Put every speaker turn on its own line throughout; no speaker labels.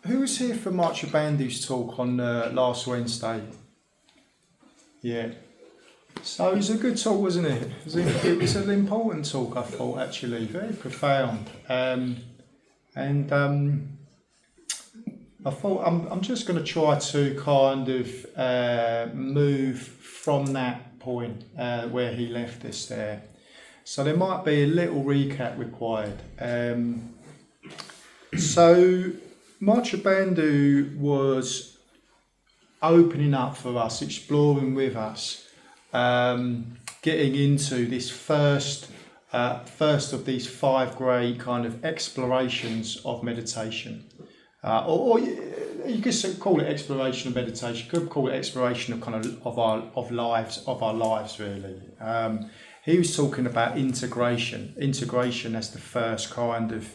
Who was here for Maitrinara Bandhu's talk on last Wednesday? Yeah. So it was a good talk, wasn't it? It was an important talk, I thought, actually, very profound. I thought I'm just going to try to kind of move from that point where he left us there. So there might be a little recap required. So Maitrinara Bandhu was opening up for us, exploring with us, getting into this first of these 5 great kind of explorations of meditation. Or you could call it exploration of meditation. You could call it exploration of kind of our lives really. He was talking about integration as the first kind of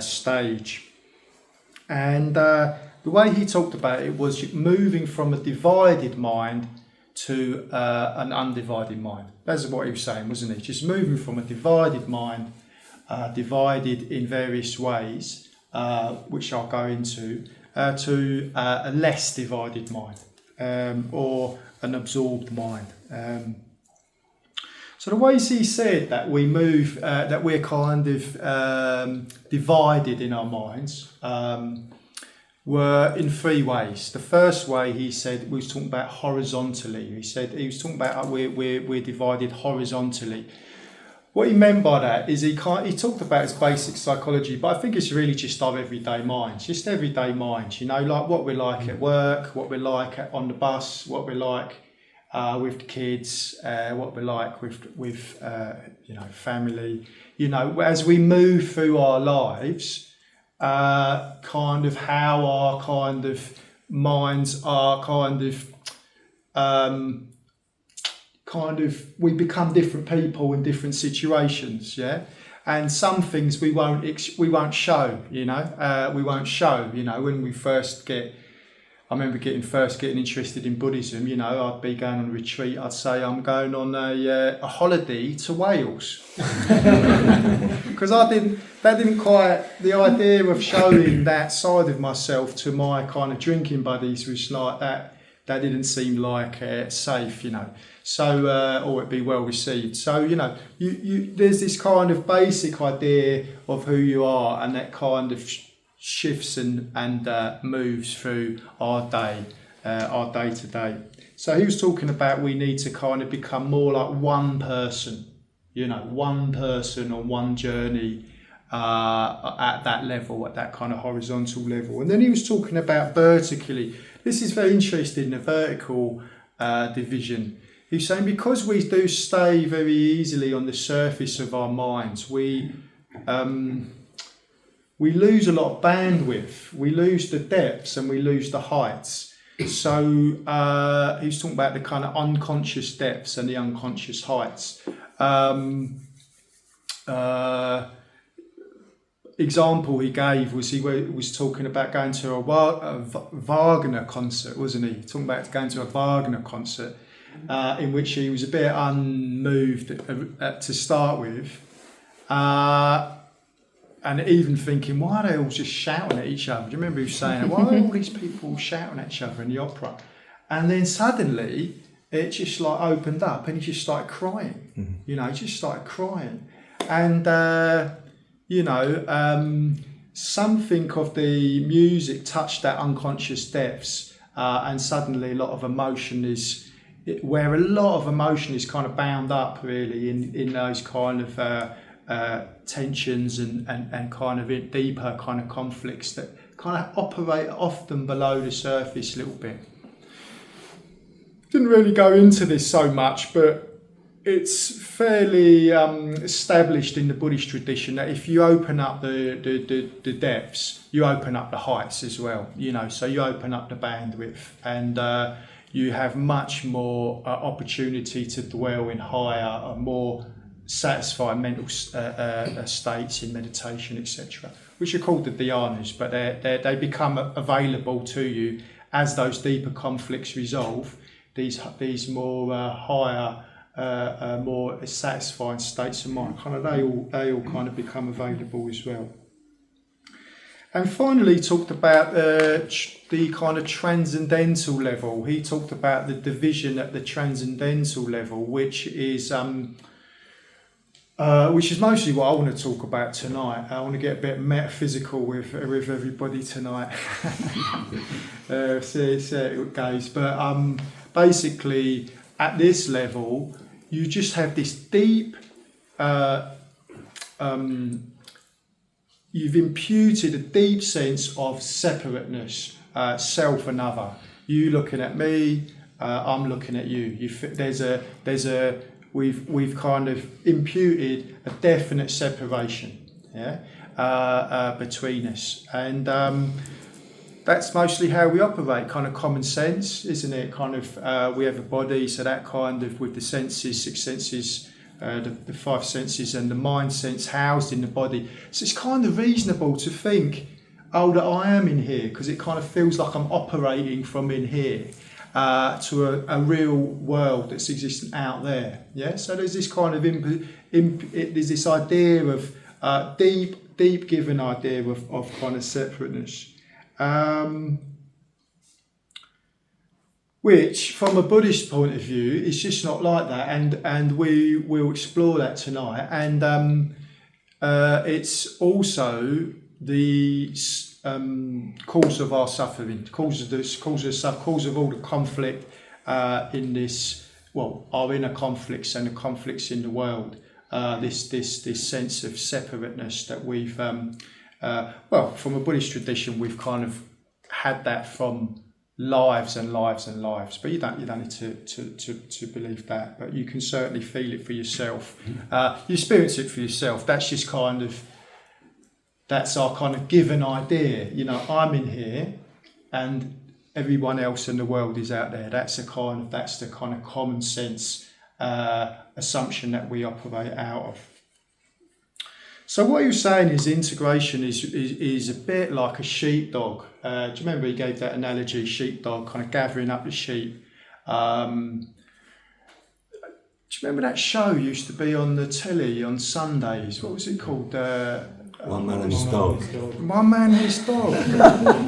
stage, and the way he talked about it was moving from a divided mind to an undivided mind. That's what he was saying, wasn't he? Just moving from a divided mind, divided in various ways. Which I'll go into, to a less divided mind, or an absorbed mind. So the ways he said that we move, that we're kind of divided in our minds, were in 3 ways. The first way, he said, we was talking about horizontally. He was talking about we're divided horizontally. What he meant by that is he talked about his basic psychology, but I think it's really just our everyday minds, you know, like what we're like at work, what we're like on the bus, what we're like with the kids, what we're like with you know, family, you know, as we move through our lives, kind of how our kind of minds are we become different people in different situations, yeah, and some things we won't show, you know, when we first get. I remember first getting interested in Buddhism. You know, I'd be going on a retreat. I'd say I'm going on a holiday to Wales, because the idea of showing that side of myself to my kind of drinking buddies was like that. That didn't seem like safe, you know. So, or it'd be well received. So, you know, there's this kind of basic idea of who you are, and that kind of shifts and moves through our day to day. So he was talking about we need to kind of become more like one person, you know, one person on one journey at that level, at that kind of horizontal level. And then he was talking about vertically. This is very interesting, the vertical division. He's saying because we do stay very easily on the surface of our minds, we lose a lot of bandwidth. We lose the depths and we lose the heights. So he's talking about the kind of unconscious depths and the unconscious heights. Example he gave was he was talking about going to a Wagner concert, wasn't he? Talking about going to a Wagner concert, in which he was a bit unmoved to start with, and even thinking, why are they all just shouting at each other? Do you remember he was saying, why are all these people shouting at each other in the opera? And then suddenly it just like opened up and he just started crying. Mm-hmm. You know, he just started crying, and. You know, something of the music touched that unconscious depths, and suddenly a lot of emotion is kind of bound up really in those kind of tensions and kind of deeper kind of conflicts that kind of operate often below the surface a little bit. Didn't really go into this so much, but it's fairly established in the Buddhist tradition that if you open up the depths, you open up the heights as well. You know, so you open up the bandwidth, and you have much more opportunity to dwell in higher, more satisfying mental states in meditation, etc., which are called the dhyānas, but they become available to you as those deeper conflicts resolve. These more higher. More satisfying states of mind, kind of they all kind of become available as well. And finally, he talked about the kind of transcendental level. He talked about the division at the transcendental level, which is mostly what I want to talk about tonight. I want to get a bit metaphysical with everybody tonight. See how it goes. But basically, at this level, you just have this deep. You've imputed a deep sense of separateness, self and other. You looking at me, I'm looking at you. We've kind of imputed a definite separation, between us, and that's mostly how we operate. Kind of common sense, isn't it? Kind of we have a body, so that kind of with the senses, six senses. The five senses and the mind sense housed in the body. So it's kind of reasonable to think, that I am in here, because it kind of feels like I'm operating from in here to a real world that's existing out there. Yeah. So there's this kind of there's this idea of deep given idea of kind of separateness. Which, from a Buddhist point of view, is just not like that, and we will explore that tonight. And it's also the cause of our suffering, cause of all the conflict in this. Well, our inner conflicts and the conflicts in the world. This sense of separateness that we've, from a Buddhist tradition, we've kind of had that from lives and lives and lives, but you don't need to believe that, but you can certainly feel it for yourself. You experience it for yourself. That's our kind of given idea. I'm in here, and everyone else in the world is out there. That's the kind of common sense assumption that we operate out of. So what he was saying is integration is a bit like a sheepdog. Do you remember he gave that analogy, sheepdog, kind of gathering up the sheep? Do you remember that show used to be on the telly on Sundays? What was it called?
One Man and His Dog.
One Man and His Dog.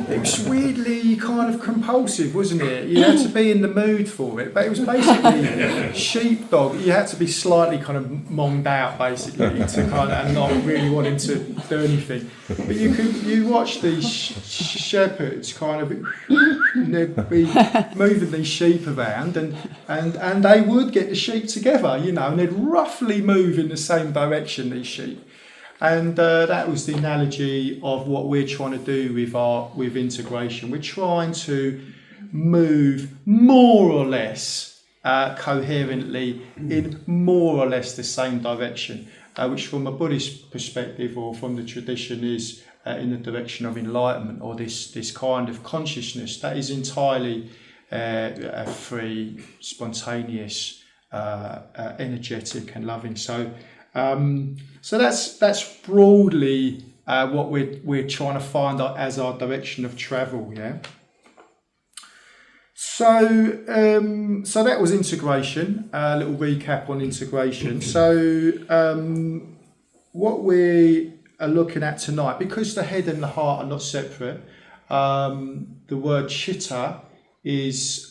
It was weirdly kind of compulsive, wasn't it? You had to be in the mood for it, but it was basically sheepdog. You had to be slightly kind of monged out, basically, to kind of, and not really wanting to do anything. But you watch these shepherds kind of, and they'd be moving these sheep around, and they would get the sheep together, and they'd roughly move in the same direction, these sheep. And that was the analogy of what we're trying to do with integration. We're trying to move more or less coherently in more or less the same direction, which from a Buddhist perspective or from the tradition is in the direction of enlightenment, or this kind of consciousness that is entirely free, spontaneous, energetic and loving. So that's broadly what we're trying to find out as our direction of travel. Yeah. So that was integration. A little recap on integration. So what we are looking at tonight, because the head and the heart are not separate, the word chitta is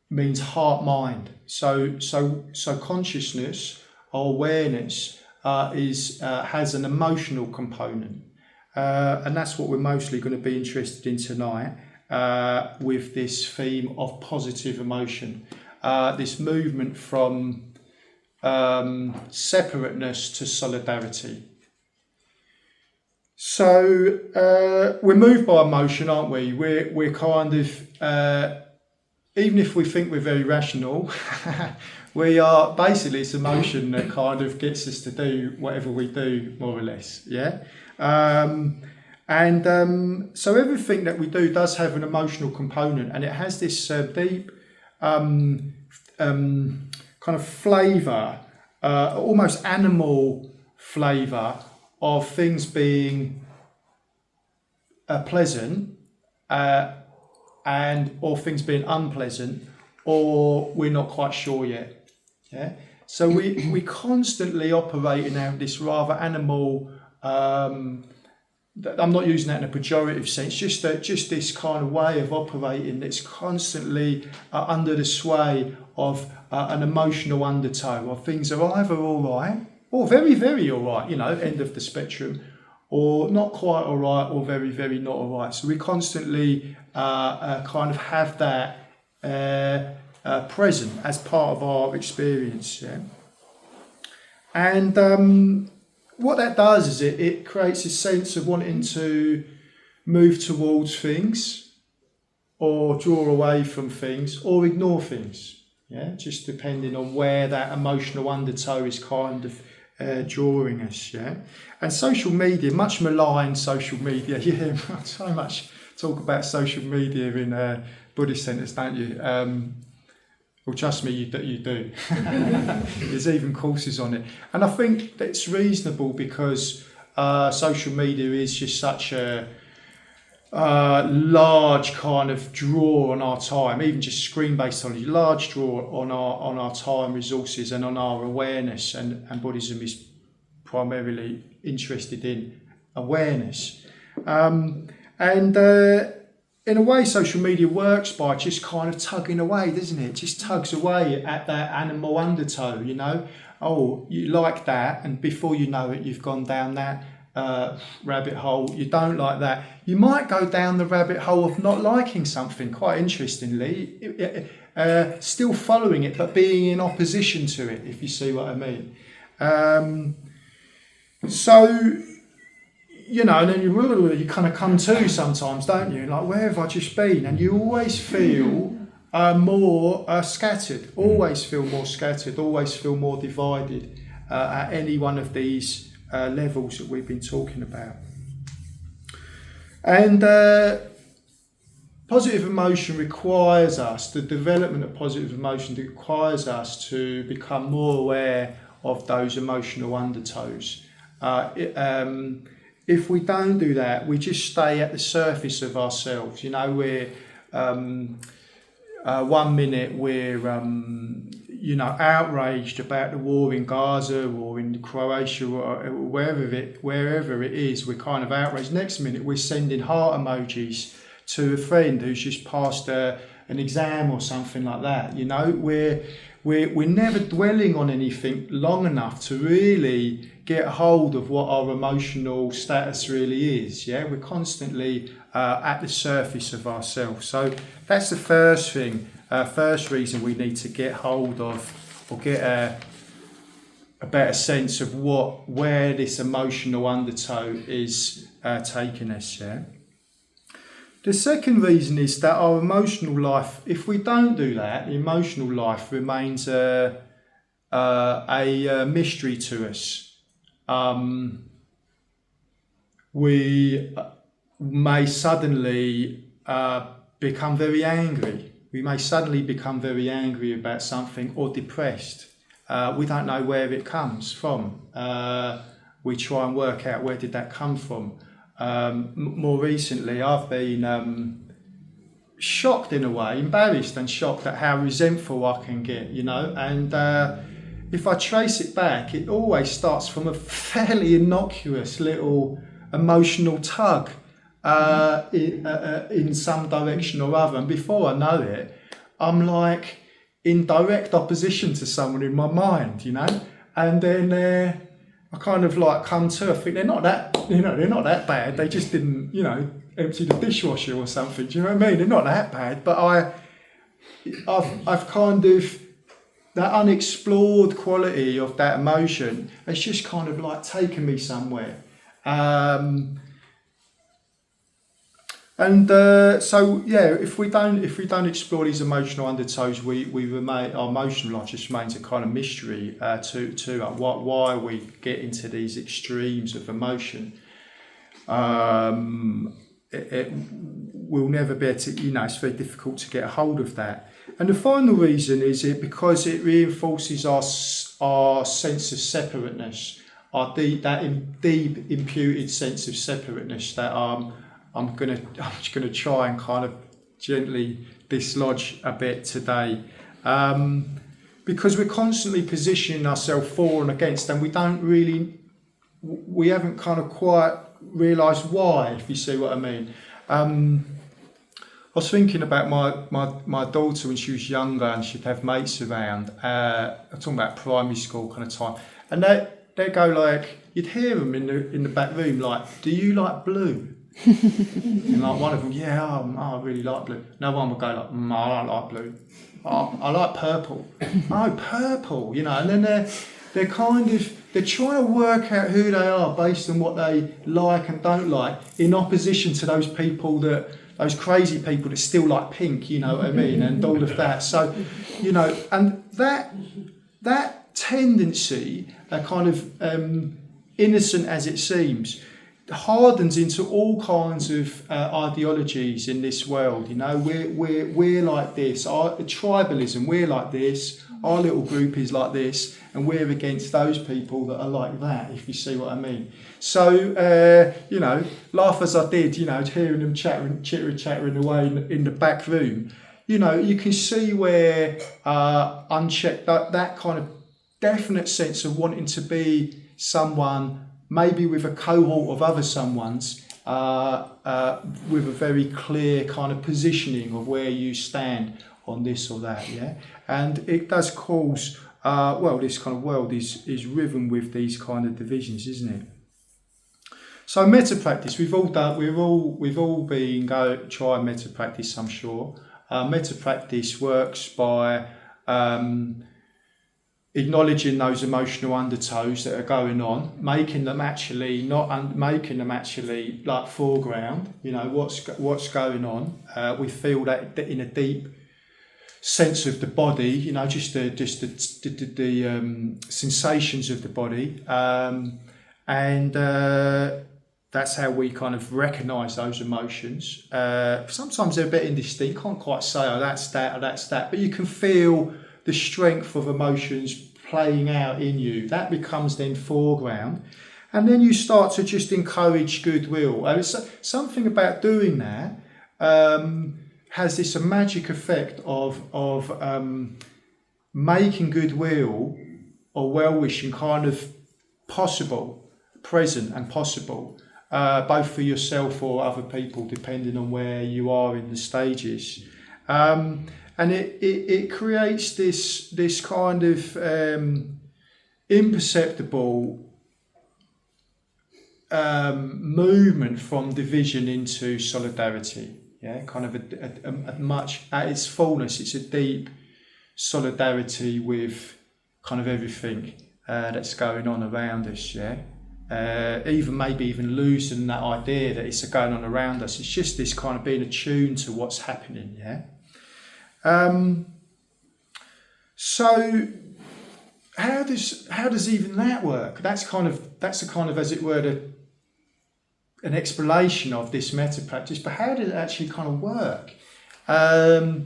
means heart mind. So consciousness or awareness has an emotional component, and that's what we're mostly going to be interested in tonight, with this theme of positive emotion, this movement from separateness to solidarity. So we're moved by emotion, aren't we? We're kind of even if we think we're very rational, we are basically, it's emotion that kind of gets us to do whatever we do, more or less. Yeah. So everything that we do does have an emotional component, and it has this deep kind of flavour, almost animal flavour of things being pleasant, or things being unpleasant, or we're not quite sure yet. Yeah. So we constantly operate in this rather animal I'm not using that in a pejorative sense, just this kind of way of operating that's constantly under the sway of an emotional undertow, or things are either all right or very, very all right, end of the spectrum, or not quite all right or very, very not all right. So we constantly kind of have that present as part of our experience. Yeah? And what that does is it creates a sense of wanting to move towards things, or draw away from things, or ignore things. Yeah, just depending on where that emotional undertow is kind of drawing us. Yeah, and social media, much maligned social media. Yeah, so much talk about social media in Buddhist centres, don't you? Well, trust me, you do. There's even courses on it. And I think that's reasonable because social media is just such a large kind of draw on our time, even just screen-based knowledge, large draw on our time, resources, and on our awareness. And Buddhism is primarily interested in awareness. In a way, social media works by just kind of tugging away, doesn't it? It just tugs away at that animal undertow, Oh, you like that, and before you know it, you've gone down that rabbit hole. You don't like that. You might go down the rabbit hole of not liking something, quite interestingly, still following it, but being in opposition to it, if you see what I mean. And then you kind of come to sometimes, don't you? Like, where have I just been? And you always feel more scattered, always feel more scattered, always feel more divided at any one of these levels that we've been talking about. And positive emotion requires us, the development of positive emotion requires us to become more aware of those emotional undertows. If we don't do that, we just stay at the surface of ourselves. We're 1 minute we're outraged about the war in Gaza or in Croatia or wherever it is. We're kind of outraged. Next minute we're sending heart emojis to a friend who's just passed an exam or something like that. We're never dwelling on anything long enough to really get hold of what our emotional status really is. Yeah, we're constantly at the surface of ourselves. So that's the first thing, first reason we need to get hold of, or get a better sense of where this emotional undertow is taking us. Yeah. The second reason is that our emotional life, if we don't do that, the emotional life remains a mystery to us. We may suddenly become very angry. We may suddenly become very angry about something, or depressed. We don't know where it comes from. We try and work out, where did that come from? More recently, I've been shocked in a way, embarrassed and shocked at how resentful I can get, and if I trace it back, it always starts from a fairly innocuous little emotional tug in some direction or other, and before I know it, I'm like in direct opposition to someone in my mind, and then I kind of like come to, I think they're not that bad. They just didn't, empty the dishwasher or something. Do you know what I mean? They're not that bad, but I've kind of, that unexplored quality of that emotion has just kind of like taken me somewhere. If we don't explore these emotional undertows, we remain, our emotional life just remains a kind of mystery to why we get into these extremes of emotion. We'll never be able to, it's very difficult to get a hold of that. And the final reason is because it reinforces our sense of separateness, our deep imputed sense of separateness that I'm just gonna try and kind of gently dislodge a bit today, because we're constantly positioning ourselves for and against, and we haven't kind of quite realise why, if you see what I mean. I was thinking about my daughter when she was younger, and she'd have mates around. I'm talking about primary school kind of time, and they go like, you'd hear them in the back room like, "Do you like blue?" And like one of them, "Yeah, I really like blue." No one would go like, "I don't like blue. I like purple." "Oh, purple," and then they're trying to work out who they are based on what they like and don't like, in opposition to those those crazy people that still like pink, you know what I mean, and all of that. So, and that tendency, kind of innocent as it seems, hardens into all kinds of ideologies in this world. We're like this. Our tribalism, we're like this. Our little group is like this, and we're against those people that are like that, if you see what I mean. So, laugh as I did, hearing them chittering away in the back room, you can see where unchecked, that kind of definite sense of wanting to be someone, maybe with a cohort of other someones, with a very clear kind of positioning of where you stand on this or that, yeah? And it does cause, this kind of world is riven with these kind of divisions, isn't it? So meta practice, we've all been try meta practice, I'm sure. Meta practice works by acknowledging those emotional undertows that are going on, making them actually like foreground. What's going on. We feel that in a deep sense of the body. Just the sensations of the body, and that's how we kind of recognise those emotions. Sometimes they're a bit indistinct. Can't quite say, "Oh, that's that," or "that's that," but you can feel the strength of emotions playing out in you. That becomes then foreground, and then you start to just encourage goodwill. And it's something about doing that has this magic effect of making goodwill or well-wishing kind of possible, present and possible, both for yourself or other people, depending on where you are in the stages. And it creates this kind of imperceptible movement from division into solidarity. Yeah, kind of a much at its fullness. It's a deep solidarity with kind of everything that's going on around us. Yeah, maybe even losing that idea that it's going on around us. It's just this kind of being attuned to what's happening. Yeah. So how does even that work? That's a kind of, as it were, an explanation of this meta practice. But how did it actually kind of work? Well,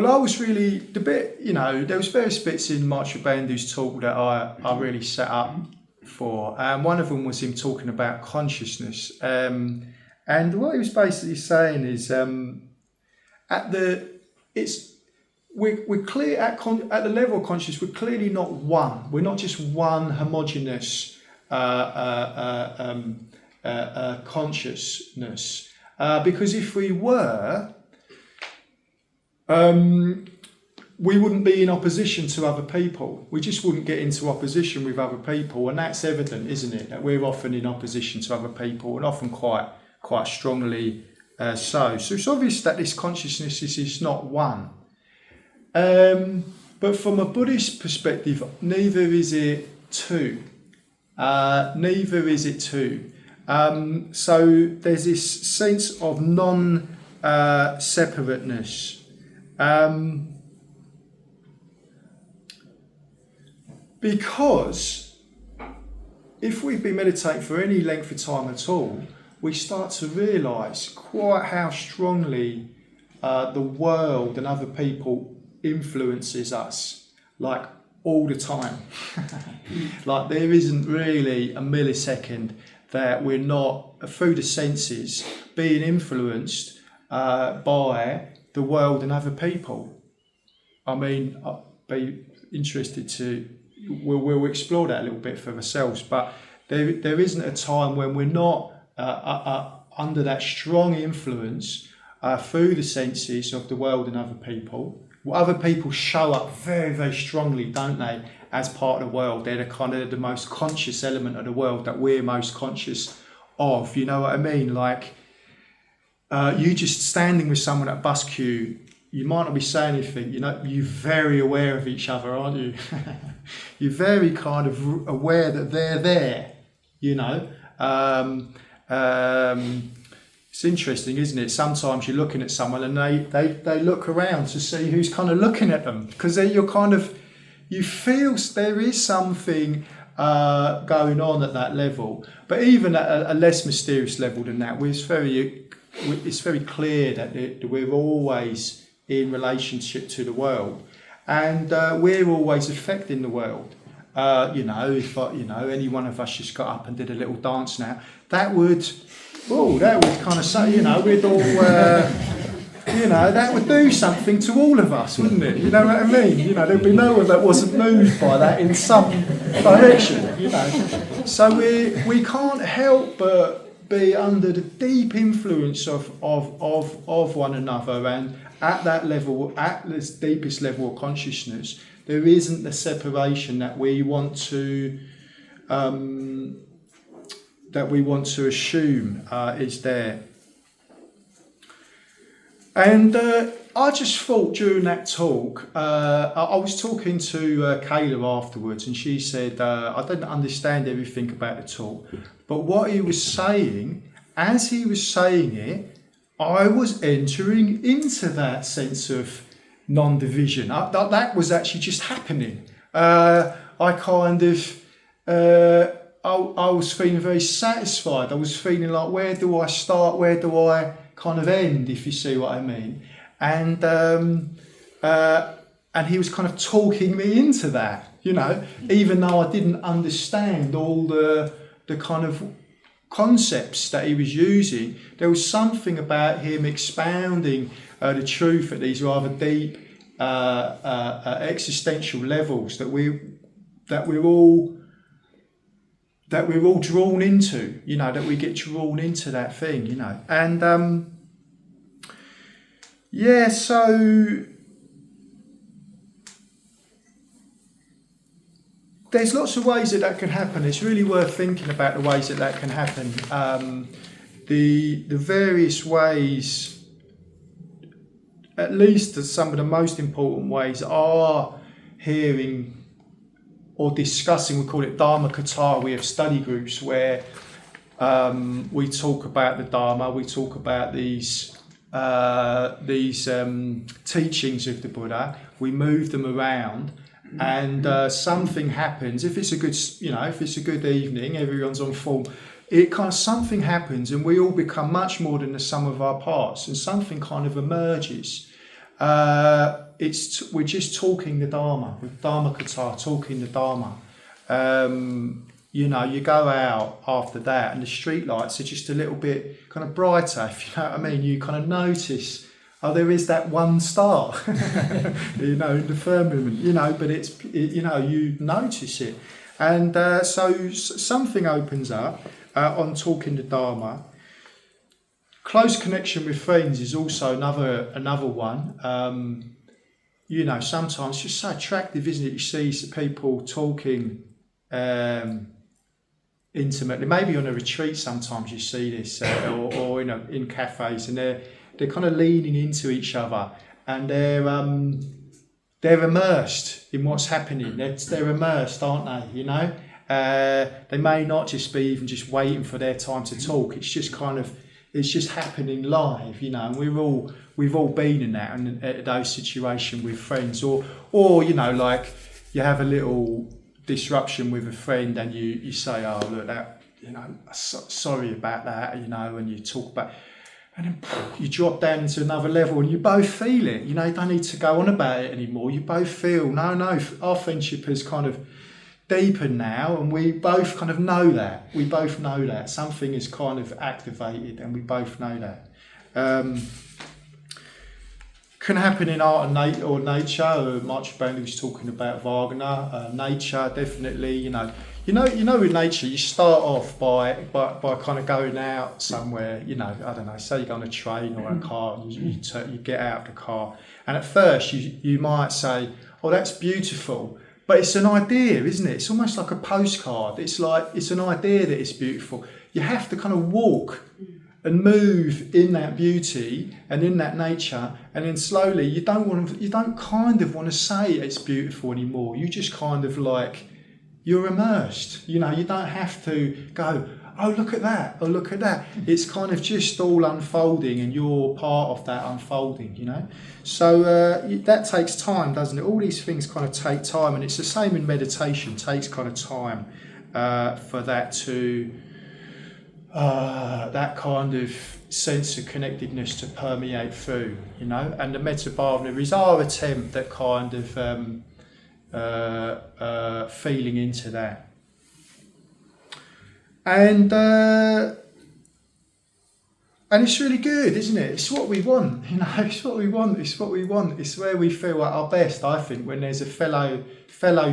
I was really there was various bits in Maitrinara Bandhu's talk that I really set up for. One of them was him talking about consciousness, and what he was basically saying is, we're clear at the level of consciousness. We're clearly not one. We're not just one homogeneous consciousness. Because if we were, we wouldn't be in opposition to other people. We just wouldn't get into opposition with other people, and that's evident, isn't it? That we're often in opposition to other people, and often quite strongly. So it's obvious that this consciousness is not one. But from a Buddhist perspective, neither is it two. So there's this sense of non-separateness. Because if we've been meditating for any length of time at all, we start to realise quite how strongly the world and other people influences us, like all the time. Like there isn't really a millisecond that we're not, through the senses, being influenced by the world and other people. I mean, I'd be interested to, we'll explore that a little bit for ourselves, but there isn't a time when we're not under that strong influence through the senses of the world and other people. Well, other people show up very, very strongly, don't they, as part of the world. They're the kind of the most conscious element of the world that we're most conscious of. You know what I mean? Like, you just standing with someone at a bus queue, you might not be saying anything, you know, you're very aware of each other, aren't you? You're very kind of aware that they're there, you know. It's interesting, isn't it? Sometimes you're looking at someone and they look around to see who's kind of looking at them, because you're kind of, you feel there is something going on at that level. But even at a less mysterious level than that, it's very clear that we're always in relationship to the world, and we're always affecting the world. You know, if any one of us just got up and did a little dance now, that would kind of say, you know, we'd all, you know, that would do something to all of us, wouldn't it? You know what I mean? You know, there'd be no one that wasn't moved by that in some direction, you know. So we can't help but be under the deep influence of one another, and at that level, at this deepest level of consciousness, there isn't the separation that we want to assume is there. And I just thought during that talk, I was talking to Kayla afterwards, and she said, I didn't understand everything about the talk, but what he was saying, as he was saying it, I was entering into that sense of non-division. That was actually just happening. I was feeling very satisfied. I was feeling like, where do I start? Where do I kind of end, if you see what I mean? And he was kind of talking me into that, you know, even though I didn't understand all the kind of concepts that he was using. There was something about him expounding the truth at these rather deep existential levels that we're all drawn into, you know, that we get drawn into that thing, you know. And so there's lots of ways that can happen. It's really worth thinking about the ways that can happen. The various ways, at least some of the most important ways, are hearing or discussing. We call it Dharma Kata. We have study groups where we talk about the Dharma, we talk about these teachings of the Buddha, we move them around, and something happens. If it's a good evening, everyone's on form, it kind of, something happens and we all become much more than the sum of our parts, and something kind of emerges. We're just talking the Dharma, with Dharma Kata, talking the Dharma. You know, you go out after that and the street lights are just a little bit kind of brighter, if you know what I mean. You kind of notice, oh, there is that one star, you know, in the firmament, you know, but you know, you notice it. And so something opens up on talking the Dharma. Close connection with friends is also another one. You know, sometimes it's just so attractive, isn't it? You see people talking intimately. Maybe on a retreat, sometimes you see this, or in cafes, and they're kind of leaning into each other, and they're immersed in what's happening. They're immersed, aren't they? You know, they may not just be even just waiting for their time to talk. It's just kind of, it's just happening live, you know. And we've all been in that, and those situations with friends, or you know, like you have a little disruption with a friend, and you say, oh look, that, you know, sorry about that, you know, and you talk about, and then you drop down into another level, and you both feel it. You know, you don't need to go on about it anymore. You both feel, no, our friendship has kind of deepened now, and we both kind of know that. We both know that something is kind of activated, and we both know that. Can happen in art and nature. March Bailey was talking about Wagner. Nature, definitely. You know, with nature, you start off by kind of going out somewhere. I don't know. Say you go on a train or a car, and you get out of the car, and at first you might say, "Oh, that's beautiful," but it's an idea, isn't it? It's almost like a postcard. It's an idea that it's beautiful. You have to kind of walk and move in that beauty and in that nature, and then slowly you don't kind of want to say it's beautiful anymore. You just kind of you're immersed. You don't have to go, oh, look at that, oh, look at that. It's kind of just all unfolding, and you're part of that unfolding. So that takes time, doesn't it? All these things kind of take time, and it's the same in meditation. It takes kind of time for that to that kind of sense of connectedness to permeate through, and the Metta Bhavana is our attempt at kind of feeling into that. And it's really good, isn't it? It's what we want, it's what we want, It's where we feel at our best, I think, when there's a fellow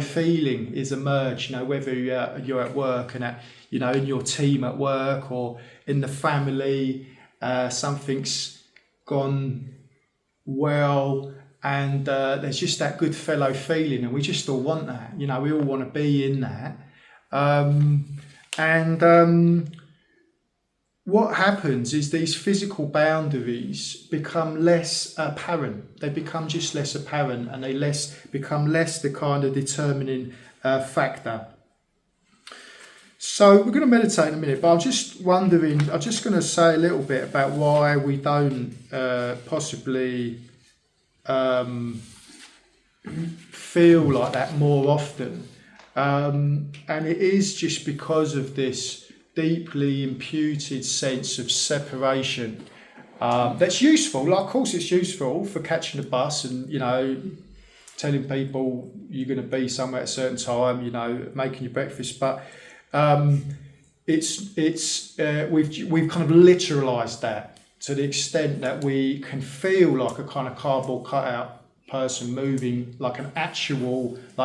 feeling is emerged, whether you're at work and in your team at work or in the family, something's gone well, and there's just that good fellow feeling, and we just all want that. We all want to be in that. What happens is these physical boundaries become less apparent. They become just less apparent, and they become less the kind of determining factor. So we're going to meditate in a minute, but I'm just going to say a little bit about why we don't possibly feel like that more often. And it is just because of this deeply imputed sense of separation that's useful. Of course it's useful for catching the bus and, telling people you're going to be somewhere at a certain time, making your breakfast, but we've kind of literalized that to the extent that we can feel like a kind of cardboard cutout person moving like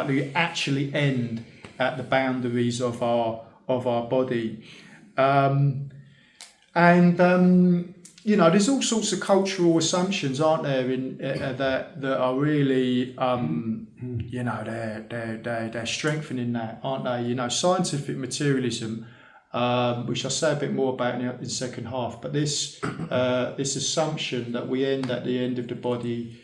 we actually end at the boundaries of our body, there's all sorts of cultural assumptions, aren't there, in that are really they're strengthening that, aren't they? Scientific materialism, which I'll say a bit more about in the second half, but this assumption that we end at the end of the body,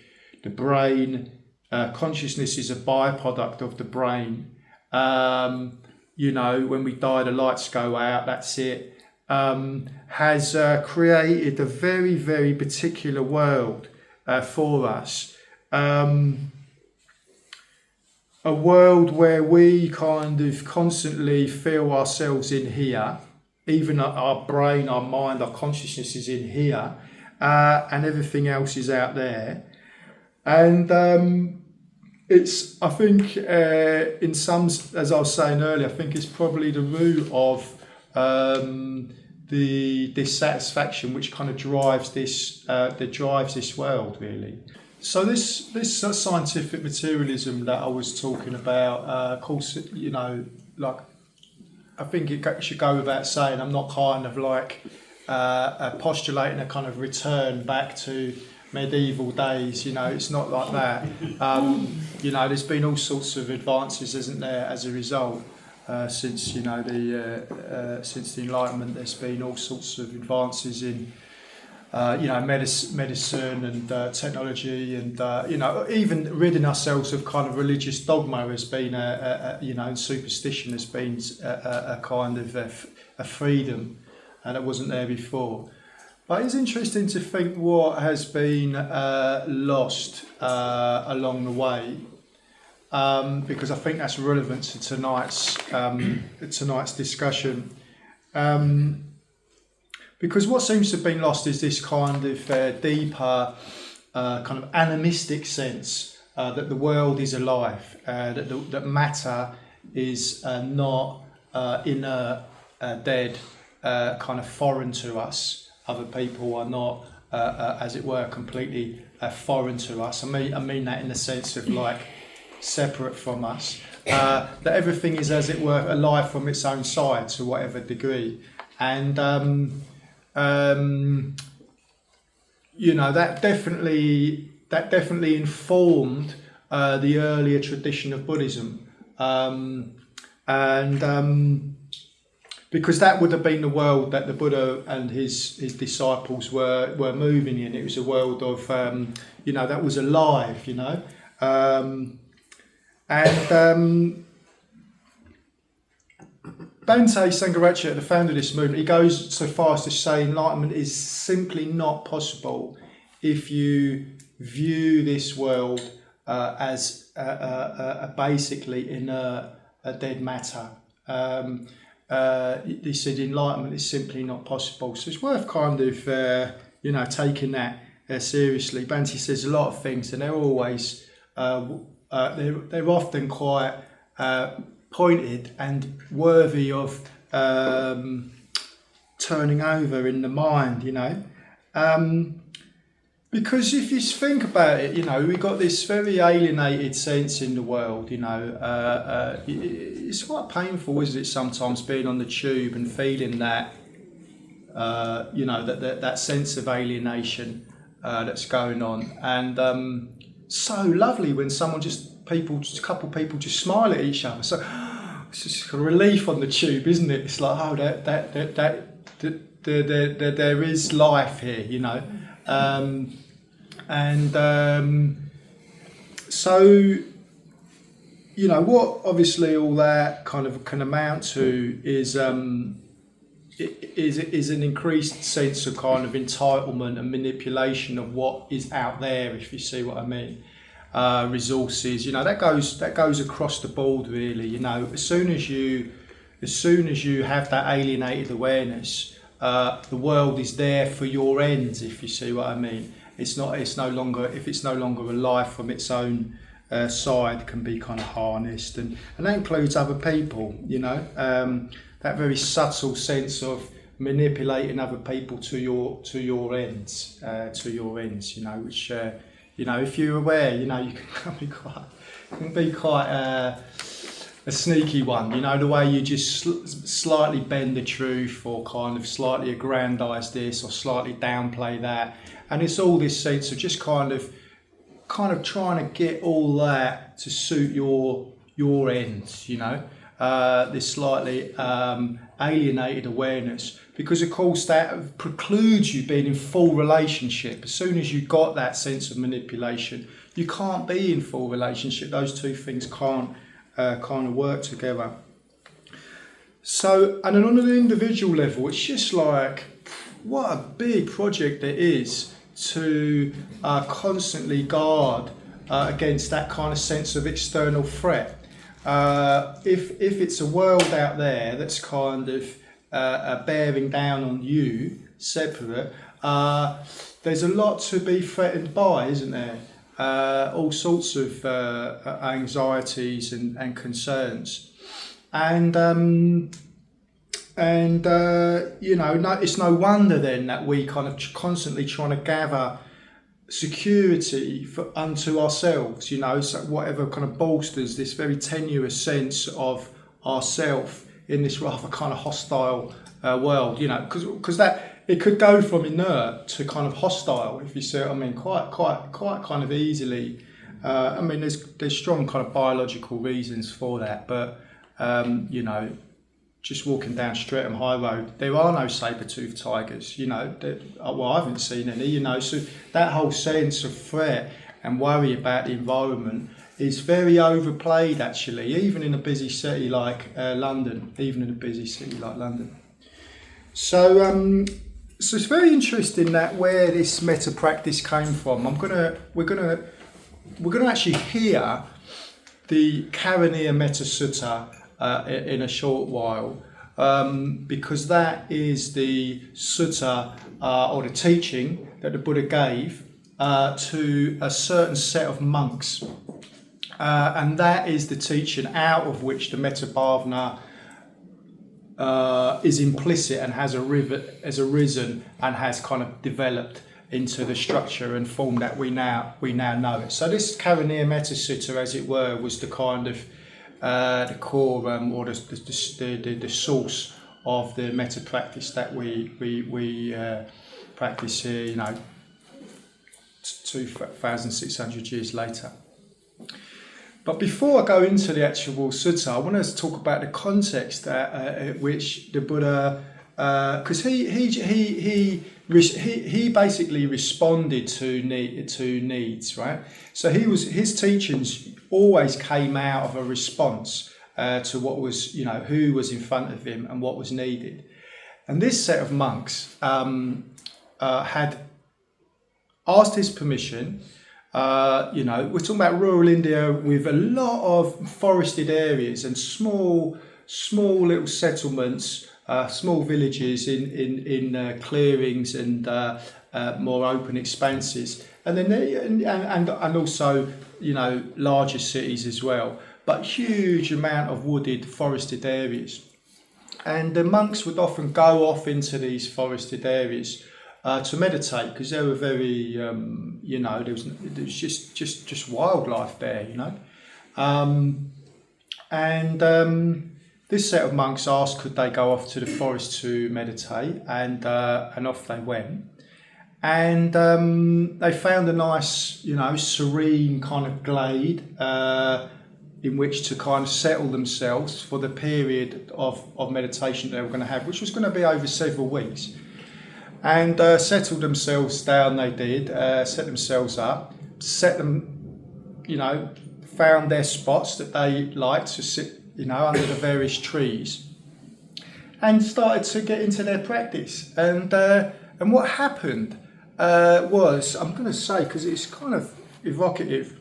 the brain, consciousness is a byproduct of the brain. When we die, the lights go out, that's it. Has created a very, very particular world for us. A world where we kind of constantly feel ourselves in here, even our brain, our mind, our consciousness is in here, and everything else is out there. And it's, I think, in some, as I was saying earlier, I think it's probably the root of the dissatisfaction which kind of drives this world, really. So this scientific materialism that I was talking about, of course, I think it should go without saying, I'm not kind of postulating a kind of return back to medieval days, it's not like that. There's been all sorts of advances, isn't there, as a result. Since the Enlightenment, there's been all sorts of advances in medicine and technology, and even ridding ourselves of kind of religious dogma has been and superstition has been a kind of a freedom, and it wasn't there before. But it's interesting to think what has been lost along the way. Because I think that's relevant to tonight's discussion. Because what seems to have been lost is this kind of deeper, kind of animistic sense that the world is alive, that matter is not inert, dead, kind of foreign to us. Other people are not, as it were, completely foreign to us. I mean that in the sense of separate from us, that everything is, as it were, alive from its own side to whatever degree. And that definitely informed the earlier tradition of Buddhism, because that would have been the world that the Buddha and his disciples were moving in. It was a world of that was alive, Bhante Sangharakshita, the founder of this movement, he goes so far as to say enlightenment is simply not possible if you view this world as basically inert, a dead matter. He said enlightenment is simply not possible. So it's worth kind of taking that seriously. Bhante says a lot of things, and they're always they're often quite pointed and worthy of turning over in the mind, because if you think about it, we've got this very alienated sense in the world, it's quite painful, isn't it, sometimes being on the tube and feeling that, that sense of alienation that's going on. And so lovely when a couple people just smile at each other. So it's just a relief on the tube, isn't it? It's like, oh, there is life here, so what obviously all that kind of can amount to is an increased sense of kind of entitlement and manipulation of what is out there, if you see what I mean. Resources, that goes across the board, really. As soon as you have that alienated awareness, the world is there for your ends, if you see what I mean. It's no longer alive from its own side, can be kind of harnessed, and that includes other people. That very subtle sense of manipulating other people to your ends, which if you're aware, you can be quite a sneaky one. The way you just slightly bend the truth, or kind of slightly aggrandise this, or slightly downplay that. And it's all this sense of just kind of trying to get all that to suit your ends, this slightly alienated awareness, because of course that precludes you being in full relationship. As soon as you've got that sense of manipulation, you can't be in full relationship. Those two things can't kind of work together. So, and then on an individual level, it's just like, what a big project it is to constantly guard against that kind of sense of external threat. If it's a world out there that's kind of bearing down on you, separate, there's a lot to be threatened by, isn't there? All sorts of anxieties and concerns. It's no wonder then that we kind of constantly trying to gather security unto ourselves, so whatever kind of bolsters this very tenuous sense of ourself in this rather kind of hostile world, because that it could go from inert to kind of hostile, if you see what I mean, quite kind of easily. There's strong kind of biological reasons for that, but just walking down Streatham High Road, there are no saber-toothed tigers, I haven't seen any, so that whole sense of threat and worry about the environment is very overplayed, actually, even in a busy city like London. So it's very interesting that where this metta practice came from. We're gonna actually hear the Karaniya Metta Sutta in a short while, because that is the sutta or the teaching that the Buddha gave to a certain set of monks, and that is the teaching out of which the Metta Bhavana is implicit and has arisen and has kind of developed into the structure and form that we now know it. So this Karaniya Metta Sutta, as it were, was the kind of the core or the source of the metta practice that we practice here, 2,600 years later. But before I go into the actual sutta, I want to talk about the context at which the Buddha, because he basically responded to needs, right? So his teachings always came out of a response to what was, who was in front of him and what was needed. And this set of monks had asked his permission. We're talking about rural India with a lot of forested areas and small little settlements, small villages in clearings and more open expanses, and then and also larger cities as well, but huge amount of wooded, forested areas. And the monks would often go off into these forested areas to meditate, because they were very, there was just wildlife there, this set of monks asked could they go off to the forest to meditate, and off they went. And they found a nice, serene kind of glade in which to kind of settle themselves for the period of meditation they were going to have, which was going to be over several weeks. And settled themselves down, they did, set themselves up, found their spots that they liked to sit, under the various trees, and started to get into their practice. And what happened was, I'm going to say, because it's kind of evocative,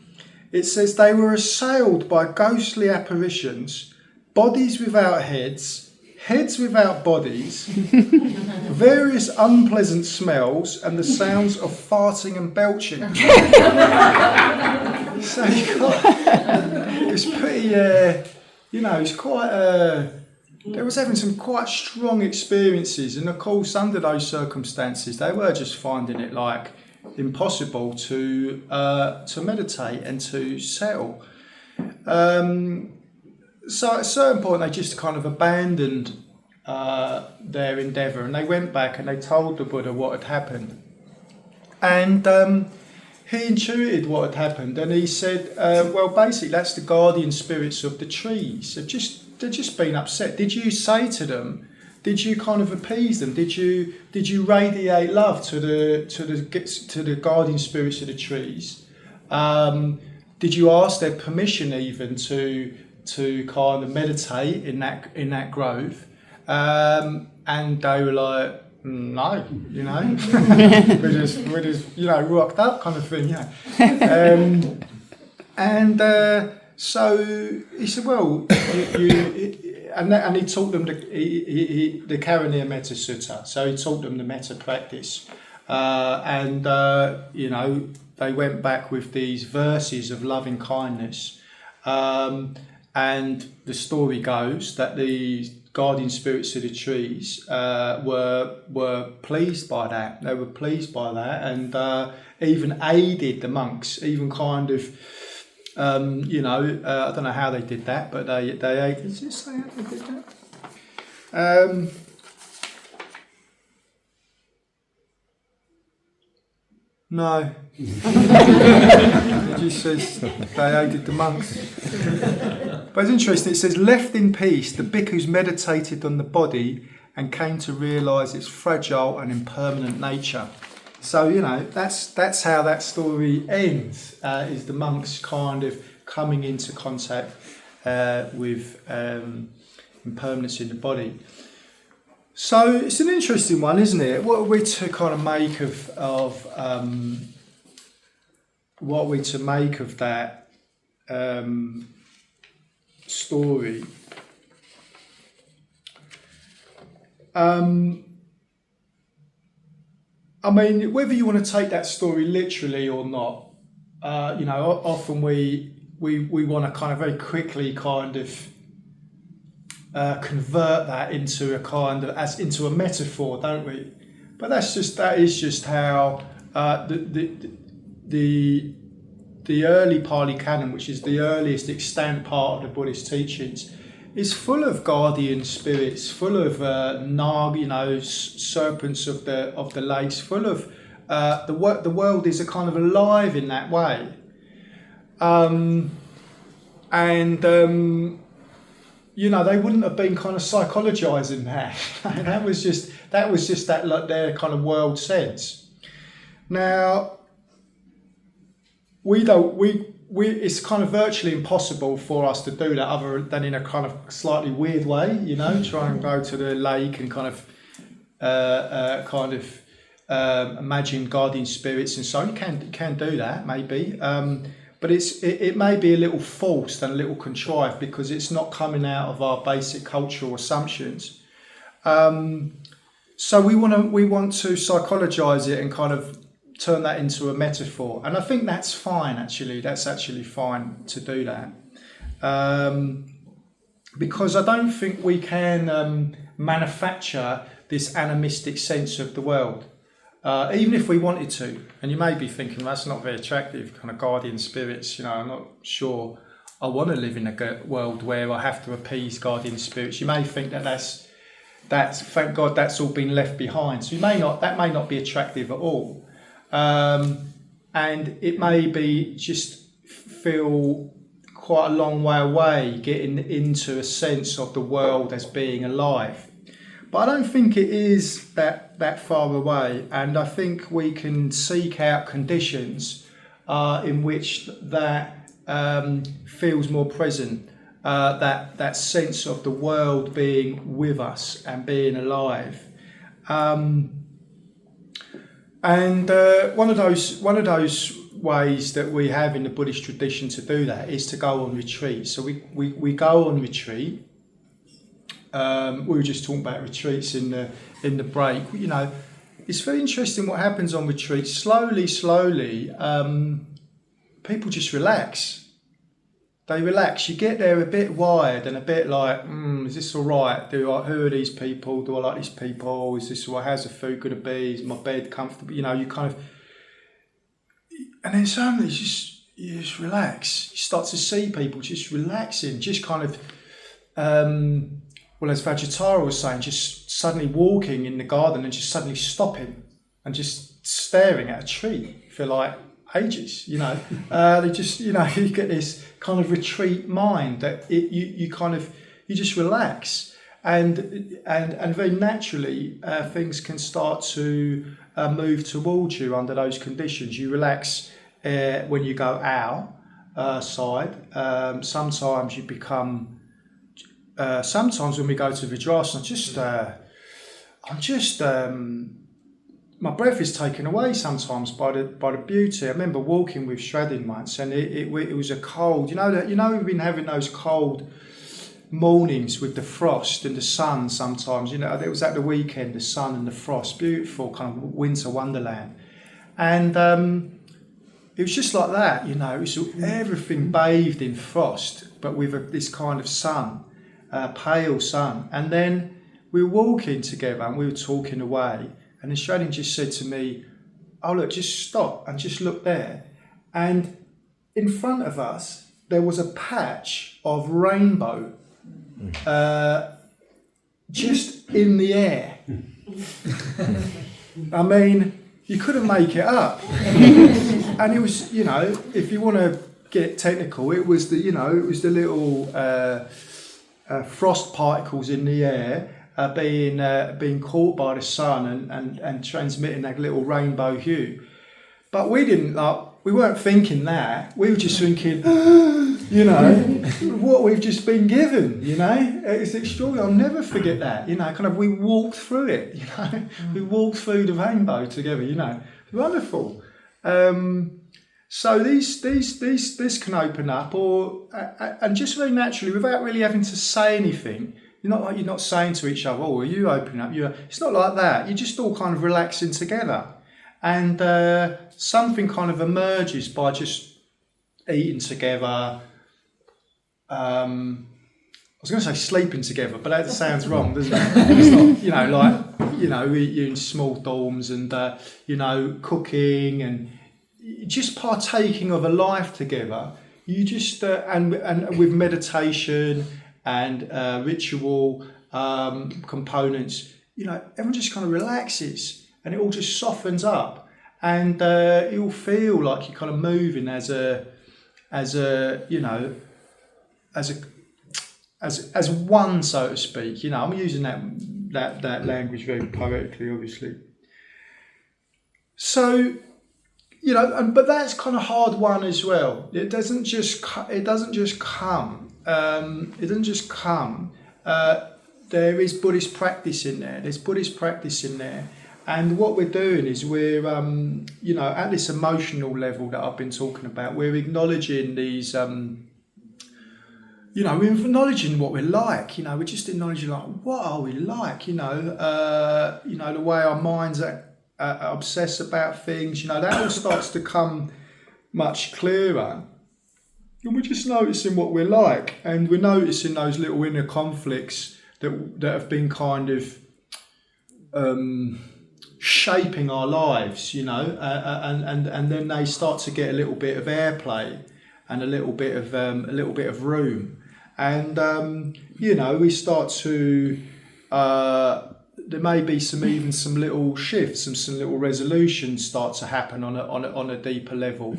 it says they were assailed by ghostly apparitions, bodies without heads, heads without bodies, various unpleasant smells, and the sounds of farting and belching. So it's pretty, it's quite, they was having some quite strong experiences, and of course under those circumstances they were just finding it like impossible to meditate and to settle. So at a certain point they just kind of abandoned their endeavour, and they went back and they told the Buddha what had happened. And he intuited what had happened, and he said, well, basically that's the guardian spirits of the trees. They've just been upset. Did you say to them, did you kind of appease them? Did you radiate love to the guardian spirits of the trees? Did you ask their permission even to kind of meditate in that grove? And they were like, no, we're just rocked up kind of thing, yeah. So he said, well, and he taught them the Karaniya Metta Sutta. So he taught them the metta practice, they went back with these verses of loving kindness, and the story goes that the guardian spirits of the trees were pleased by that. They were pleased by that, and even aided the monks, even kind of. I don't know how they did that, but they aided. Does it say how they did that? No. It just says they aided the monks. But it's interesting, it says, left in peace, the bhikkhus meditated on the body and came to realise its fragile and impermanent nature. So, that's how that story ends, is the monks kind of coming into contact with impermanence in the body. So it's an interesting one, isn't it? What are we to kind of make of that story? I mean, whether you want to take that story literally or not, often we want to kind of very quickly kind of convert that into into a metaphor, don't we? But that is just how the the early Pali Canon, which is the earliest extant part of the Buddhist teachings, is full of guardian spirits, full of serpents of the lakes, full of the world is a kind of alive in that way, they wouldn't have been kind of psychologizing that. that was just that like their kind of world sense. Now it's kind of virtually impossible for us to do that other than in a kind of slightly weird way, try and go to the lake and kind of imagine guardian spirits and so on. You can do that maybe, but it may be a little forced and a little contrived because it's not coming out of our basic cultural assumptions. So we want to psychologize it and kind of turn that into a metaphor, and I think that's fine. That's actually fine to do that, because I don't think we can manufacture this animistic sense of the world, even if we wanted to. And you may be thinking, that's not very attractive, kind of guardian spirits. I'm not sure I want to live in a world where I have to appease guardian spirits. You may think that's thank God that's all been left behind. So that may not be attractive at all. And it may be just feel quite a long way away getting into a sense of the world as being alive. But I don't think it is that far away, and I think we can seek out conditions in which that feels more present, that sense of the world being with us and being alive. And one of those ways that we have in the Buddhist tradition to do that is to go on retreat. So we go on retreat. We were just talking about retreats in the break. It's very interesting what happens on retreats. Slowly, people just relax. They relax. You get there a bit wired and a bit like, is this all right? Who are these people? Do I like these people? Is this how's the food going to be? Is my bed comfortable? You kind of, and then suddenly you just relax. You start to see people just relaxing, just kind of, as Vajratara was saying, just suddenly walking in the garden and just suddenly stopping and just staring at a tree for like ages, they just, you get this kind of retreat mind that you just relax, and very naturally things can start to move towards you under those conditions. You relax when you go outside. Sometimes you become. Sometimes when we go to Vajrasana, my breath is taken away sometimes by the beauty. I remember walking with Shradin once, and it was a cold. We've been having those cold mornings with the frost and the sun sometimes. It was at the weekend, the sun and the frost, beautiful kind of winter wonderland. And it was just like that, it was everything bathed in frost, but with this kind of sun, pale sun. And then we were walking together and we were talking away. And the Shradin just said to me, "Oh look, just stop and just look there." And in front of us, there was a patch of rainbow, just in the air. I mean, you couldn't make it up. And it was, if you want to get technical, it was the little frost particles in the air. Being caught by the sun and transmitting that little rainbow hue. But we weren't thinking that. We were just thinking, what we've just been given, It's extraordinary. I'll never forget that, kind of we walked through it, We walked through the rainbow together, Wonderful. So this can open up, and just very naturally, without really having to say anything. You're not saying to each other, "Oh, are you opening up?" It's not like that. You're just all kind of relaxing together, and something kind of emerges by just eating together. I was going to say sleeping together, but that sounds wrong, doesn't it? It's not, you're in small dorms and cooking and just partaking of a life together, you just and with meditation and ritual components, everyone just kind of relaxes and it all just softens up, and you'll feel like you're kind of moving as one, so to speak. I'm using that language very poetically, obviously. So, but that's kind of hard one as well. It doesn't just come. There is Buddhist practice in there. There's Buddhist practice in there, and what we're doing is we're at this emotional level that I've been talking about. We're acknowledging these. We're acknowledging what we're like. We're just acknowledging like, what are we like? The way our minds obsess about things. That all starts to come much clearer, and we're just noticing what we're like, and we're noticing those little inner conflicts that have been kind of shaping our lives. And then they start to get a little bit of airplay and a little bit of room. And we start to there may be some little shifts and some little resolutions start to happen on a deeper level.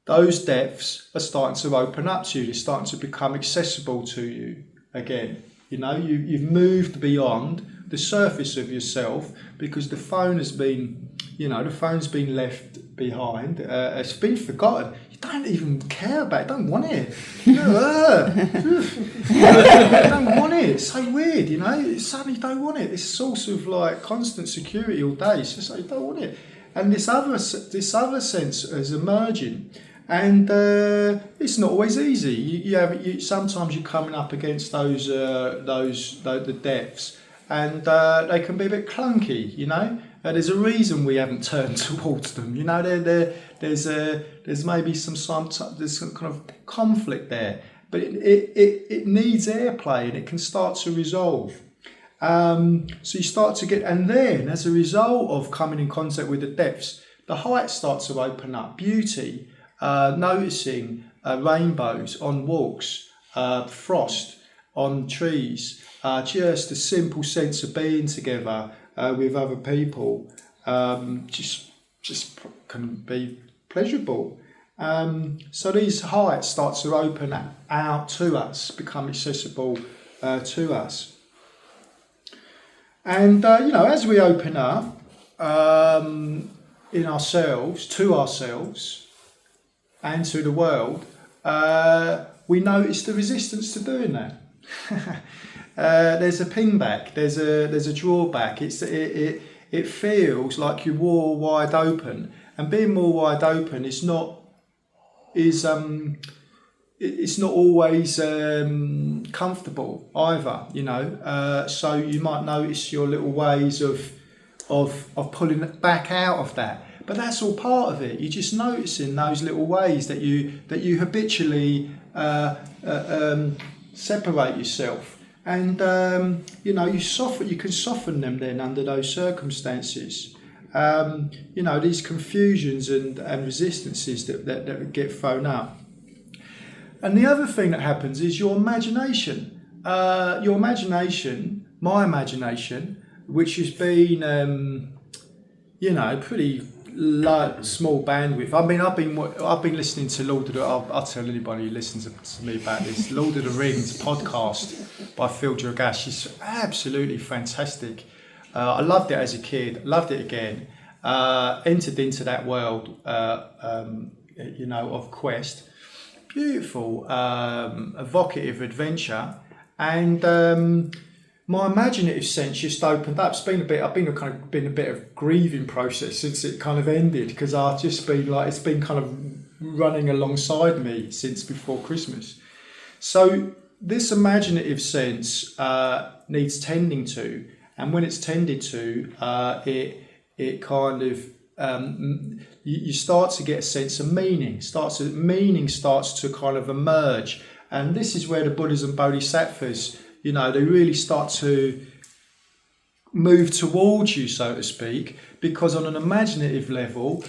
Those depths are starting to open up to you. They're starting to become accessible to you again. You've moved beyond the surface of yourself, because the phone has been, the phone's been left behind. It's been forgotten. You don't even care about it. Don't want it. You don't want it. It's so weird, You suddenly don't want it. This source of like constant security all day. It's just like you don't want it. And this other sense is emerging, and it's not always easy. Sometimes you're coming up against the depths, and they can be a bit clunky, There's a reason we haven't turned towards them. There's maybe some kind of conflict there, but it needs airplay, and it can start to resolve. So you start to get, and then as a result of coming in contact with the depths, the heights start to open up. Beauty, noticing rainbows on walks, frost on trees, just a simple sense of being together with other people, just can be pleasurable. So these heights start to open out to us, become accessible to us. And, as we open up in ourselves, to ourselves and to the world, we notice the resistance to doing that. There's a ping back, there's a drawback. It feels like you're more wide open, and being more wide open it's not always comfortable either. So you might notice your little ways of pulling back out of that, but that's all part of it. You're just noticing those little ways that you habitually separate yourself. And you can soften them then under those circumstances. These confusions and resistances that get thrown up. And the other thing that happens is your imagination. My imagination, which has been pretty small bandwidth. I mean, I've been listening to Lord of the. I'll tell anybody who listens to me about this. Lord of the Rings podcast by Phil Dragash is absolutely fantastic. I loved it as a kid. Loved it again. Entered into that world, of quest. Beautiful, evocative adventure, and my imaginative sense just opened up. I've been a bit of grieving process since it kind of ended, because I've just been it's been kind of running alongside me since before Christmas. So this imaginative sense needs tending to, and when it's tended to, it kind of you start to get a sense of meaning. Meaning starts to kind of emerge, and this is where the Buddhas and Bodhisattvas, they really start to move towards you, so to speak, because on an imaginative level,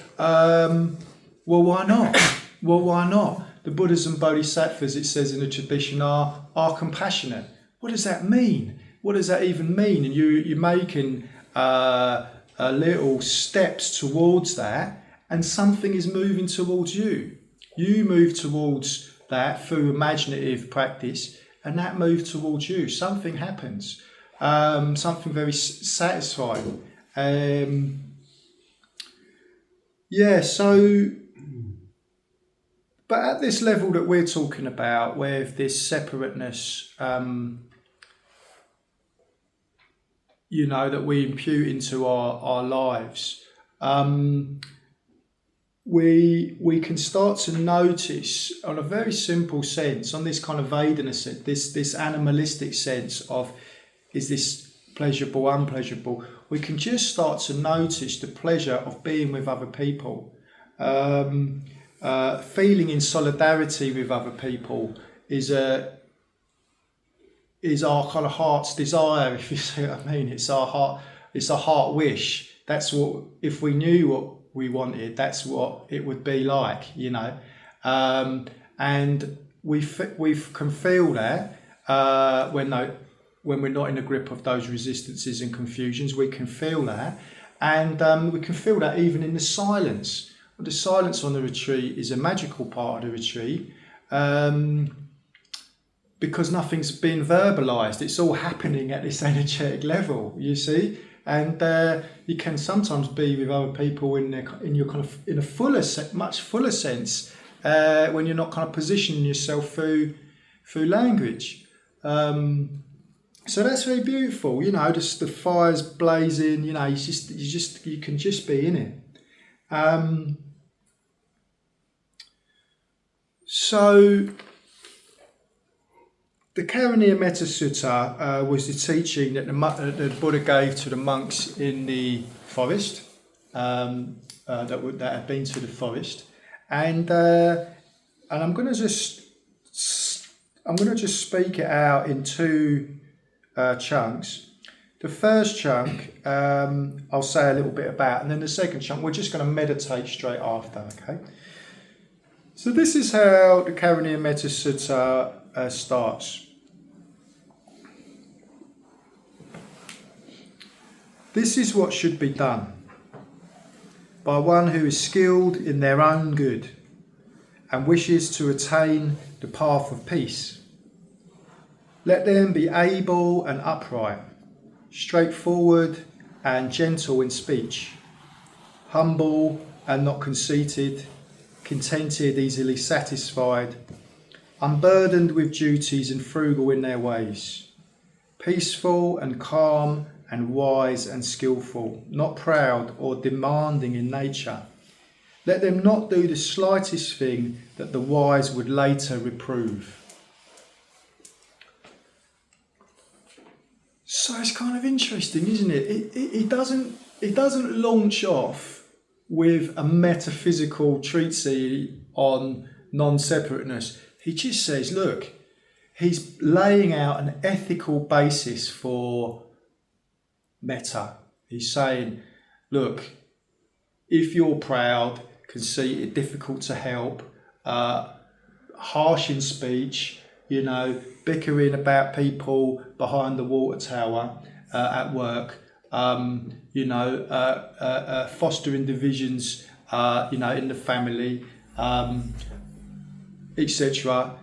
Well, why not? Well, why not? The Buddhas and Bodhisattvas, it says in the tradition, are compassionate. What does that mean? What does that even mean? And you're making little steps towards that, and something is moving towards you. You move towards that through imaginative practice, and that moves towards you. Something happens. Something very satisfying. But at this level that we're talking about, with this separateness, that we impute into our lives, we can start to notice, on a very simple sense, on this kind of Vedana, this animalistic sense of, is this pleasurable, unpleasurable? We can just start to notice the pleasure of being with other people. Feeling in solidarity with other people is our kind of heart's desire, if you see what I mean. It's our heart wish. That's what, if we knew what we wanted, that's what it would be like, and we can feel that when we're not in the grip of those resistances and confusions. We can feel that, and we can feel that even in the silence. The silence on the retreat is a magical part of the retreat, because nothing's been verbalized. It's all happening at this energetic level, you see. And you can sometimes be with other people in your kind of in a much fuller sense, when you're not kind of positioning yourself through language. So that's very beautiful, just the fires blazing. You can just be in it. So the Karaniya Metta Sutta was the teaching that the Buddha gave to the monks in the forest, that had been to the forest, and I'm going to just speak it out in two chunks. The first chunk I'll say a little bit about, and then the second chunk we're just going to meditate straight after. Okay. So this is how the Karaniya Metta Sutta starts. This is what should be done by one who is skilled in their own good and wishes to attain the path of peace. Let them be able and upright, straightforward and gentle in speech, humble and not conceited, contented, easily satisfied, unburdened with duties and frugal in their ways, peaceful and calm and wise and skillful, not proud or demanding in nature. Let them not do the slightest thing that the wise would later reprove. So it's kind of interesting, isn't it? It doesn't launch off with a metaphysical treatise on non-separateness. He just says, look, he's laying out an ethical basis for metta. He's saying, look, if you're proud, conceited, difficult to help, harsh in speech, bickering about people behind the water tower at work, fostering divisions, in the family, etc.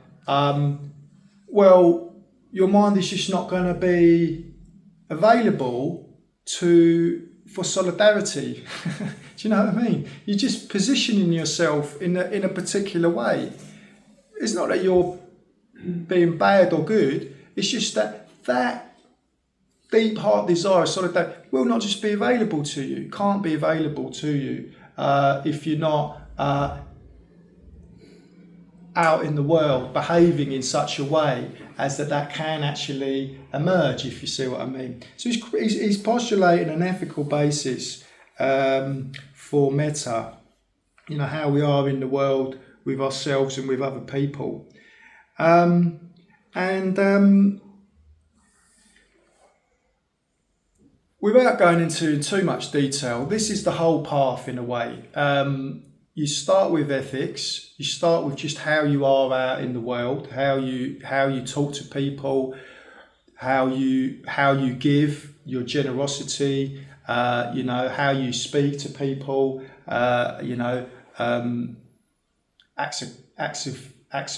Well, your mind is just not going to be available for solidarity. Do you know what I mean? You're just positioning yourself in a particular way. It's not that you're being bad or good. It's just that deep heart desire of solidarity will not just be available to you. Can't be available to you if you're not out in the world behaving in such a way as that can actually emerge, if you see what I mean. So he's postulating an ethical basis for metta, how we are in the world with ourselves and with other people. Without going into too much detail, this is the whole path in a way. you start with ethics. You start with just how you are out in the world, how you talk to people, how you give, your generosity, how you speak to people, acts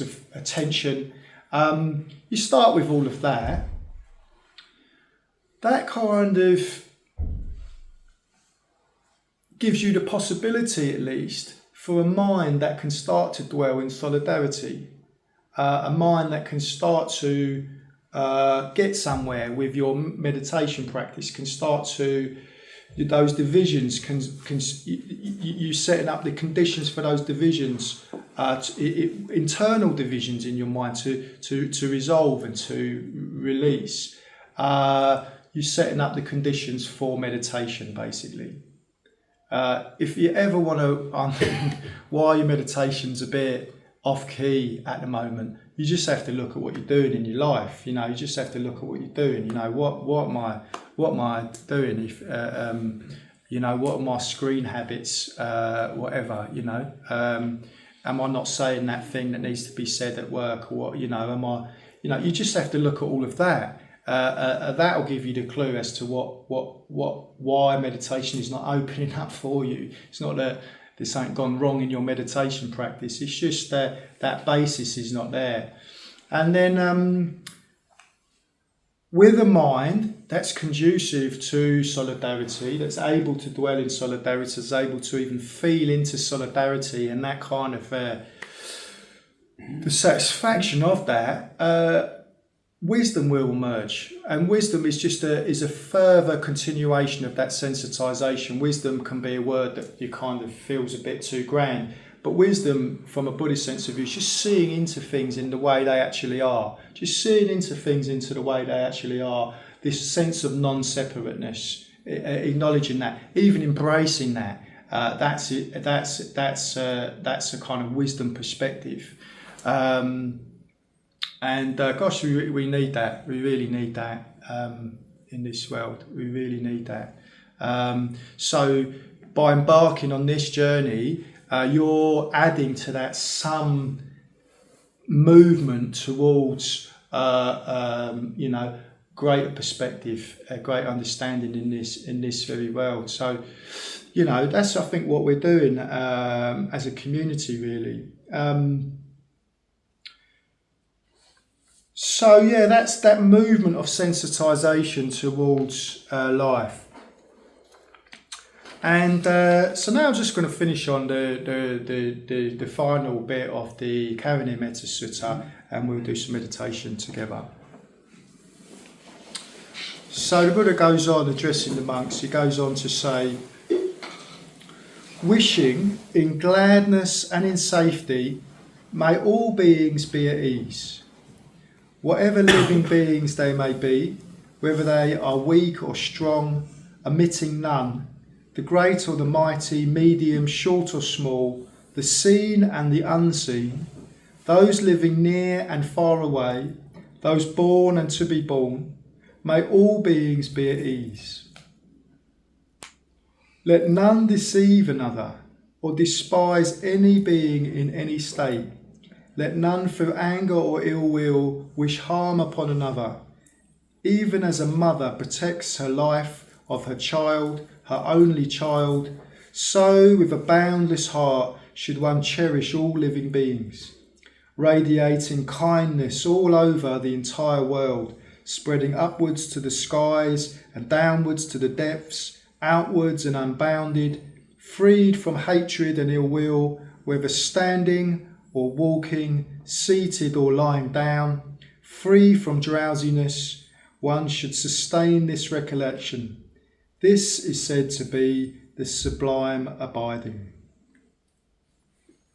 of attention. You start with all of that. That kind of gives you the possibility, at least, for a mind that can start to dwell in solidarity, a mind that can start to get somewhere with your meditation practice, can start to, those divisions, you setting up the conditions for those divisions, internal divisions in your mind to resolve and to release. You're setting up the conditions for meditation, basically. If you ever want to, why your meditation's a bit off key at the moment, you just have to look at what you're doing in your life. You just have to look at what you're doing. What am I doing? If what are my screen habits? Whatever. Am I not saying that thing that needs to be said at work? Or what? Am I? You just have to look at all of that. That'll give you the clue as to why meditation is not opening up for you. It's not that there's something gone wrong in your meditation practice. It's just that basis is not there. And then with a mind that's conducive to solidarity, that's able to dwell in solidarity, that's able to even feel into solidarity, and that kind of the satisfaction of that. Wisdom will emerge, and wisdom is a further continuation of that sensitization. Wisdom can be a word that you kind of feels a bit too grand, but wisdom, from a Buddhist sense of view, is just seeing into things in the way they actually are. Just seeing into things into the way they actually are. This sense of non-separateness, acknowledging that, even embracing that. That's it. That's a kind of wisdom perspective. And gosh, we need that. We really need that in this world. We really need that. So by embarking on this journey, you're adding to that some movement towards, greater perspective, a great understanding in this very world. So, that's I think what we're doing as a community, really. So yeah, that's that movement of sensitization towards life. And so now I'm just going to finish on the final bit of the Karani Metta Sutta, and we'll do some meditation together. So the Buddha goes on addressing the monks. He goes on to say, wishing in gladness and in safety, may all beings be at ease. Whatever living beings they may be, whether they are weak or strong, omitting none, the great or the mighty, medium, short or small, the seen and the unseen, those living near and far away, those born and to be born, may all beings be at ease. Let none deceive another or despise any being in any state. Let none through anger or ill will wish harm upon another. Even as a mother protects her life of her child, her only child, so with a boundless heart should one cherish all living beings, radiating kindness all over the entire world, spreading upwards to the skies and downwards to the depths, outwards and unbounded, freed from hatred and ill will, whether standing or walking, seated or lying down, free from drowsiness. One should sustain this recollection. This is said to be the sublime abiding.